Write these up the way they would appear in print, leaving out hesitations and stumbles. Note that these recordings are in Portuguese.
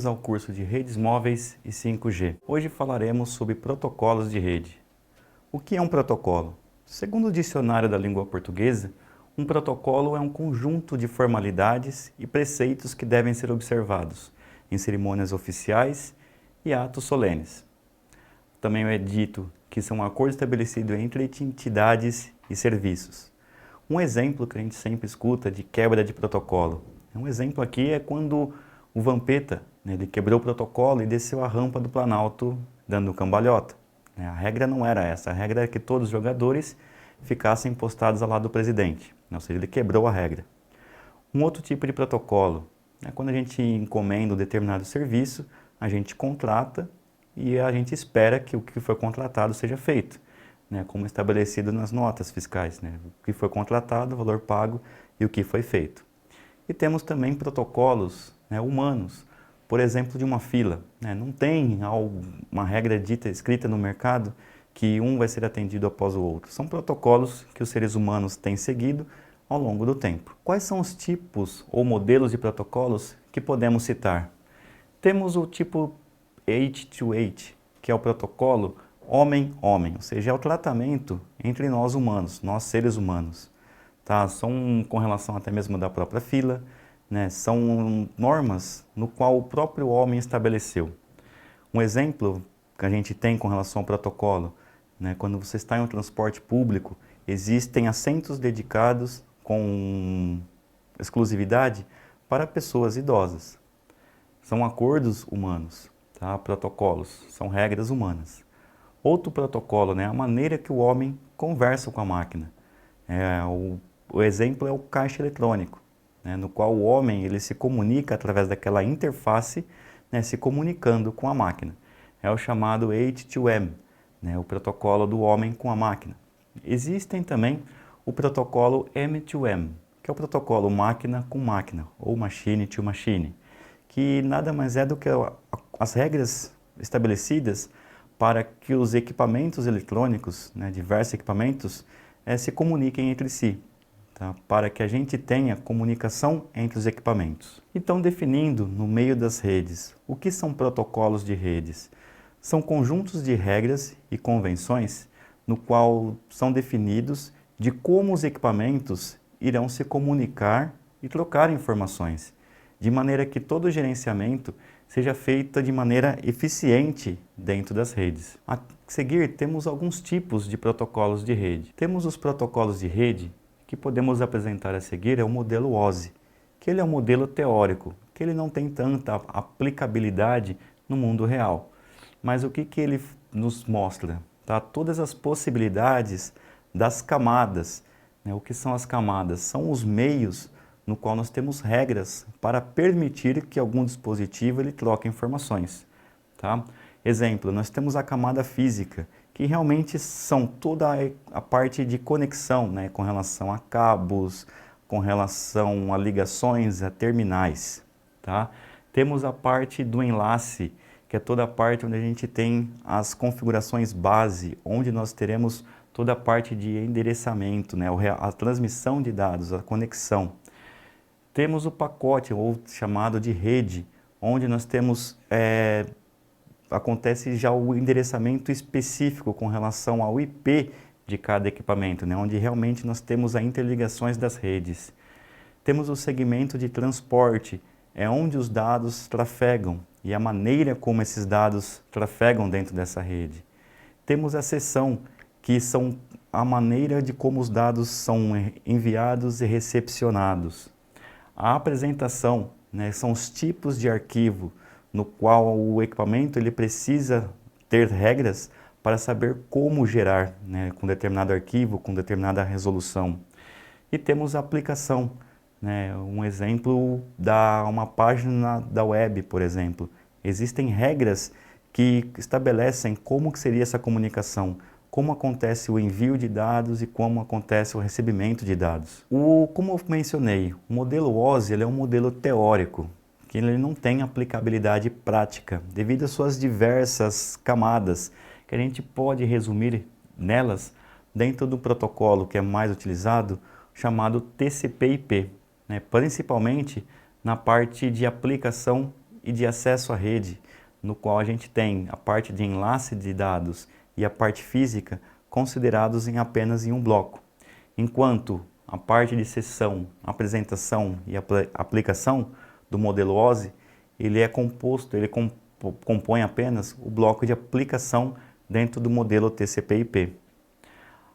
Bem-vindos ao curso de Redes Móveis e 5G. Hoje falaremos sobre protocolos de rede. O que é um protocolo? Segundo o dicionário da língua portuguesa, um protocolo é um conjunto de formalidades e preceitos que devem ser observados em cerimônias oficiais e atos solenes. Também é dito que são um acordo estabelecido entre entidades e serviços. Um exemplo que a gente sempre escuta de quebra de protocolo. Um exemplo aqui é quando o Vampeta, ele quebrou o protocolo e desceu a rampa do Planalto dando cambalhota. A regra não era essa, a regra era que todos os jogadores ficassem postados ao lado do presidente. Ou seja, ele quebrou a regra. Um outro tipo de protocolo é quando a gente encomenda um determinado serviço, a gente contrata e a gente espera que o que foi contratado seja feito, como estabelecido nas notas fiscais, o que foi contratado, o valor pago e o que foi feito. E temos também protocolos humanos, por exemplo, de uma fila. Não tem uma regra dita, escrita no mercado, que um vai ser atendido após o outro. São protocolos que os seres humanos têm seguido ao longo do tempo. Quais são os tipos ou modelos de protocolos que podemos citar? Temos o tipo H2H, que é o protocolo homem-homem, ou seja, é o tratamento entre nós humanos, nós seres humanos. São com relação até mesmo da própria fila, são normas no qual o próprio homem estabeleceu. Um exemplo que a gente tem com relação ao protocolo, quando você está em um transporte público, existem assentos dedicados com exclusividade para pessoas idosas. São acordos humanos, protocolos, são regras humanas. Outro protocolo, a maneira que o homem conversa com a máquina. O exemplo é o caixa eletrônico, no qual o homem ele se comunica através daquela interface, se comunicando com a máquina. É o chamado H2M, o protocolo do homem com a máquina. Existem também o protocolo M2M, que é o protocolo máquina com máquina, ou machine to machine, que nada mais é do que as regras estabelecidas para que os equipamentos eletrônicos, diversos equipamentos, se comuniquem entre si. Para que a gente tenha comunicação entre os equipamentos. Então, definindo no meio das redes, o que são protocolos de redes? São conjuntos de regras e convenções no qual são definidos de como os equipamentos irão se comunicar e trocar informações, de maneira que todo o gerenciamento seja feito de maneira eficiente dentro das redes. A seguir, temos alguns tipos de protocolos de rede. Temos os protocolos de rede que podemos apresentar a seguir é o modelo OSI, que ele é um modelo teórico, que ele não tem tanta aplicabilidade no mundo real. Mas o que ele nos mostra? Todas as possibilidades das camadas. O que são as camadas? São os meios no qual nós temos regras para permitir que algum dispositivo ele troque informações. Exemplo, nós temos a camada física, que realmente são toda a parte de conexão, com relação a cabos, com relação a ligações, a terminais. Temos a parte do enlace, que é toda a parte onde a gente tem as configurações base, onde nós teremos toda a parte de endereçamento, a transmissão de dados, a conexão. Temos o pacote, ou chamado de rede, onde nós temos acontece já o endereçamento específico com relação ao IP de cada equipamento, onde realmente nós temos as interligações das redes. Temos o segmento de transporte, é onde os dados trafegam e a maneira como esses dados trafegam dentro dessa rede. Temos a seção, que são a maneira de como os dados são enviados e recepcionados. A apresentação, são os tipos de arquivo, no qual o equipamento ele precisa ter regras para saber como gerar com determinado arquivo, com determinada resolução. E temos a aplicação, um exemplo uma página da web, por exemplo. Existem regras que estabelecem como que seria essa comunicação, como acontece o envio de dados e como acontece o recebimento de dados. Como eu mencionei, o modelo OSI ele é um modelo teórico, que ele não tem aplicabilidade prática, devido às suas diversas camadas, que a gente pode resumir nelas dentro do protocolo que é mais utilizado, chamado TCP/IP, principalmente na parte de aplicação e de acesso à rede, no qual a gente tem a parte de enlace de dados e a parte física considerados em apenas em um bloco, enquanto a parte de sessão, apresentação e aplicação do modelo OSI, ele é composto, compõe apenas o bloco de aplicação dentro do modelo TCP/IP.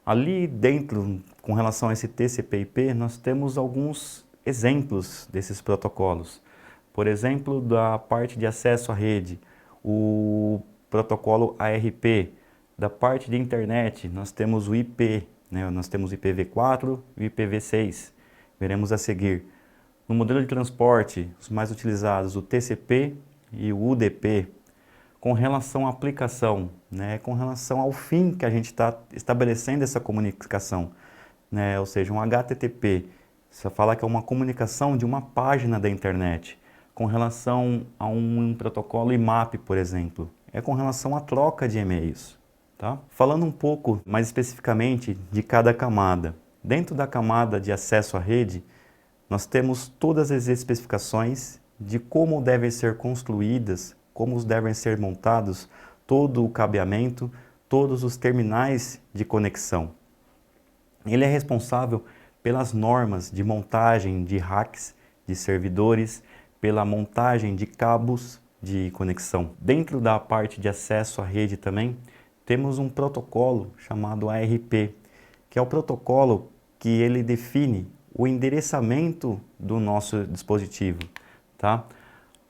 Ali dentro, com relação a esse TCP/IP, nós temos alguns exemplos desses protocolos. Por exemplo, da parte de acesso à rede, o protocolo ARP. Da parte de internet, nós temos o IP, né? Nós temos o IPv4 e o IPv6. Veremos a seguir. No modelo de transporte, os mais utilizados, o TCP e o UDP. Com relação à aplicação, né? Com relação ao fim que a gente está estabelecendo essa comunicação, né? Ou seja, um HTTP, você fala que é uma comunicação de uma página da internet. Com relação a um protocolo IMAP, por exemplo, é com relação à troca de e-mails. Tá? Falando um pouco mais especificamente de cada camada. Dentro da camada de acesso à rede, nós temos todas as especificações de como devem ser construídas, como devem ser montados, todo o cabeamento, todos os terminais de conexão. Ele é responsável pelas normas de montagem de racks, de servidores, pela montagem de cabos de conexão. Dentro da parte de acesso à rede também, temos um protocolo chamado ARP, que é o protocolo que ele define o endereçamento do nosso dispositivo, tá?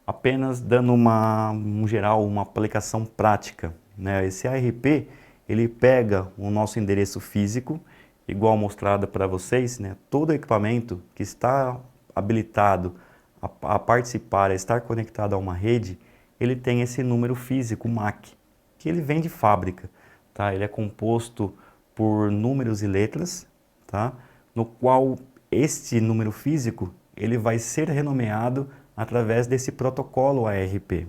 Apenas dando um geral, uma aplicação prática, né? Esse ARP, ele pega o nosso endereço físico, igual mostrado para vocês, né? Todo equipamento que está habilitado a participar, a estar conectado a uma rede, ele tem esse número físico, MAC, que ele vem de fábrica, tá? Ele é composto por números e letras, tá? No qual este número físico ele vai ser renomeado através desse protocolo ARP,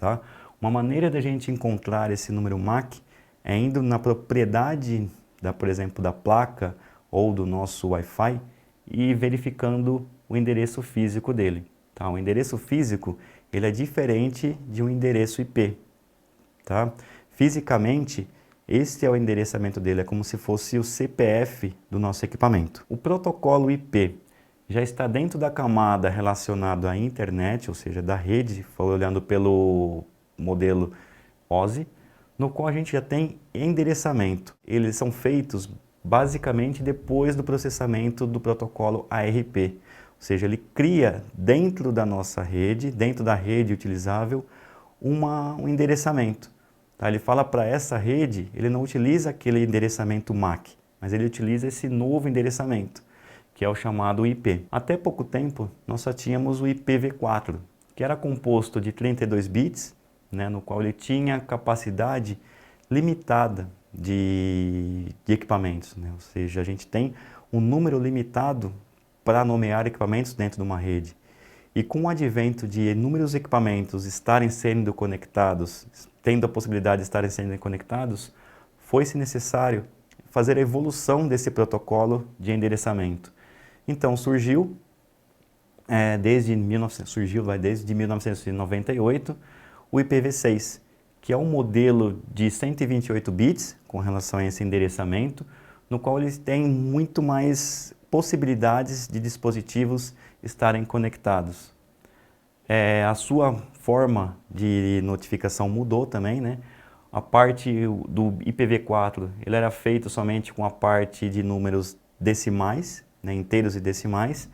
tá? Uma maneira da gente encontrar esse número MAC é indo na propriedade, por exemplo, da placa ou do nosso Wi-Fi e verificando o endereço físico dele, tá? O endereço físico ele é diferente de um endereço IP. Tá? Fisicamente, este é o endereçamento dele, é como se fosse o CPF do nosso equipamento. O protocolo IP já está dentro da camada relacionada à internet, ou seja, da rede, olhando pelo modelo OSI, no qual a gente já tem endereçamento. Eles são feitos basicamente depois do processamento do protocolo ARP, ou seja, ele cria dentro da nossa rede, dentro da rede utilizável, um endereçamento. Tá? Ele fala para essa rede, ele não utiliza aquele endereçamento MAC, mas ele utiliza esse novo endereçamento, que é o chamado IP. Até pouco tempo, nós só tínhamos o IPv4, que era composto de 32 bits, né, no qual ele tinha capacidade limitada de equipamentos, né? Ou seja, a gente tem um número limitado para nomear equipamentos dentro de uma rede. E com o advento de inúmeros equipamentos estarem sendo conectados, tendo a possibilidade de estarem sendo conectados, foi-se necessário fazer a evolução desse protocolo de endereçamento. Então surgiu desde 1998 o IPv6, que é um modelo de 128 bits com relação a esse endereçamento, no qual eles têm muito mais possibilidades de dispositivos estarem conectados. A sua forma de notificação mudou também, né? A parte do IPv4, ele era feito somente com a parte de números decimais, né, inteiros e decimais.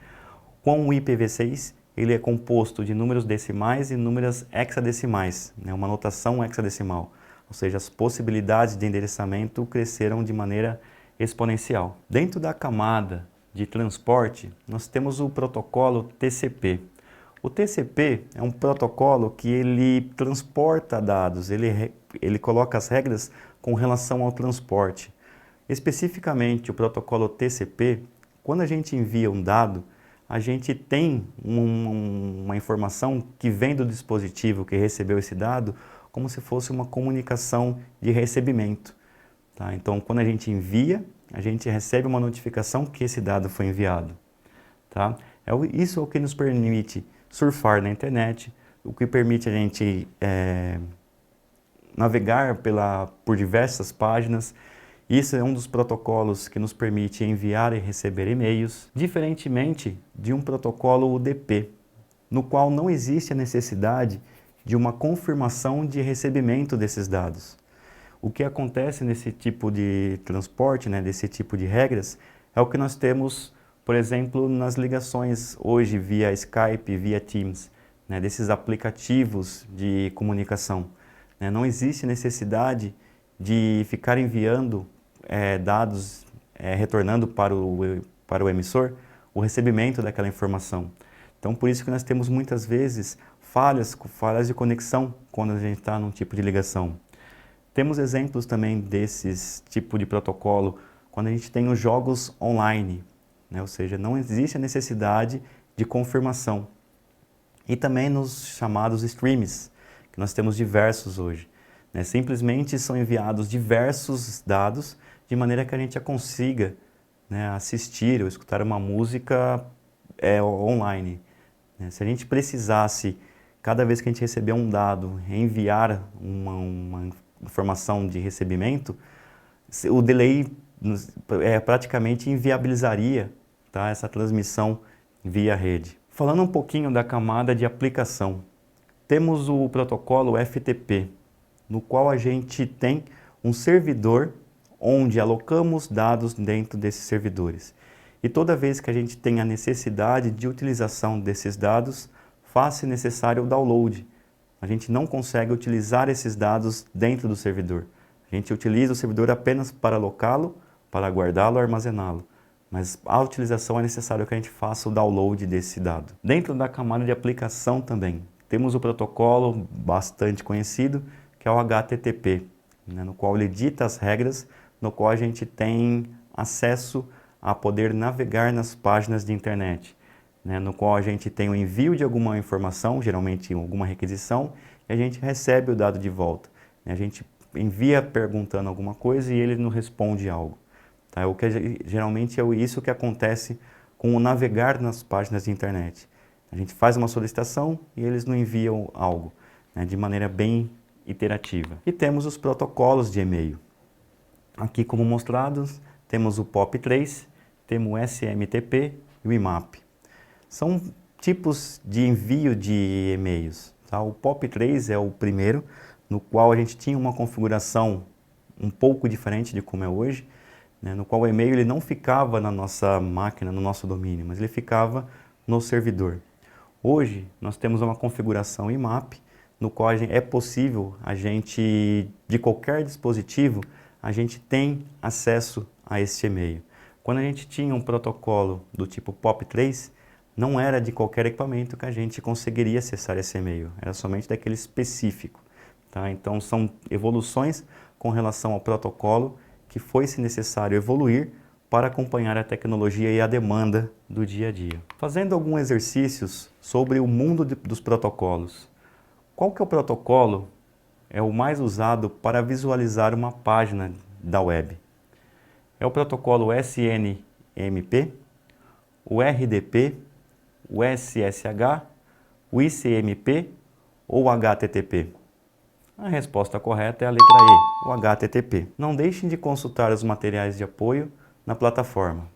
Com o IPv6, ele é composto de números decimais e números hexadecimais, né, uma notação hexadecimal. Ou seja, as possibilidades de endereçamento cresceram de maneira exponencial. Dentro da camada de transporte, nós temos o protocolo TCP. O TCP é um protocolo que ele transporta dados, ele coloca as regras com relação ao transporte. Especificamente, o protocolo TCP, quando a gente envia um dado, a gente tem uma informação que vem do dispositivo que recebeu esse dado, como se fosse uma comunicação de recebimento. Tá? Então, quando a gente envia, a gente recebe uma notificação que esse dado foi enviado. Tá? Isso é o que nos permite surfar na internet, o que permite a gente navegar por diversas páginas. Isso é um dos protocolos que nos permite enviar e receber e-mails, diferentemente de um protocolo UDP, no qual não existe a necessidade de uma confirmação de recebimento desses dados. O que acontece nesse tipo de transporte, desse tipo de regras, é o que nós temos, por exemplo, nas ligações hoje via Skype, via Teams, desses aplicativos de comunicação. Não existe necessidade de ficar enviando dados, retornando para o emissor o recebimento daquela informação. Então, por isso que nós temos muitas vezes falhas de conexão quando a gente está num tipo de ligação. Temos exemplos também desses tipo de protocolo quando a gente tem os jogos online, ou seja, não existe a necessidade de confirmação. E também nos chamados streams, que nós temos diversos hoje. Simplesmente são enviados diversos dados de maneira que a gente consiga assistir ou escutar uma música online. Se a gente precisasse, cada vez que a gente receber um dado, enviar uma informação de recebimento, o delay praticamente inviabilizaria essa transmissão via rede. Falando um pouquinho da camada de aplicação, temos o protocolo FTP, no qual a gente tem um servidor onde alocamos dados dentro desses servidores. E toda vez que a gente tem a necessidade de utilização desses dados, faz-se necessário o download. A gente não consegue utilizar esses dados dentro do servidor. A gente utiliza o servidor apenas para alocá-lo, para guardá-lo, armazená-lo. Mas a utilização é necessário que a gente faça o download desse dado. Dentro da camada de aplicação também, temos o protocolo bastante conhecido, que é o HTTP, no qual ele dita as regras, no qual a gente tem acesso a poder navegar nas páginas de internet, no qual a gente tem o envio de alguma informação, geralmente alguma requisição, e a gente recebe o dado de volta. A gente envia perguntando alguma coisa e ele nos responde algo. O que geralmente é isso que acontece com o navegar nas páginas de internet. A gente faz uma solicitação e eles nos enviam algo, de maneira bem iterativa. E temos os protocolos de e-mail. Aqui, como mostrados, temos o POP3, temos o SMTP e o IMAP. São tipos de envio de e-mails. O POP3 é o primeiro, no qual a gente tinha uma configuração um pouco diferente de como é hoje, no qual o e-mail ele não ficava na nossa máquina, no nosso domínio, mas ele ficava no servidor. Hoje, nós temos uma configuração IMAP, no qual é possível a gente, de qualquer dispositivo, a gente tem acesso a este e-mail. Quando a gente tinha um protocolo do tipo POP3, não era de qualquer equipamento que a gente conseguiria acessar esse e-mail, era somente daquele específico. Então são evoluções com relação ao protocolo que foi-se necessário evoluir para acompanhar a tecnologia e a demanda do dia a dia. Fazendo alguns exercícios sobre o mundo dos protocolos. Qual que é o protocolo o mais usado para visualizar uma página da web? É o protocolo SNMP, o RDP, o SSH, o ICMP ou o HTTP? A resposta correta é a letra E, o HTTP. Não deixem de consultar os materiais de apoio na plataforma.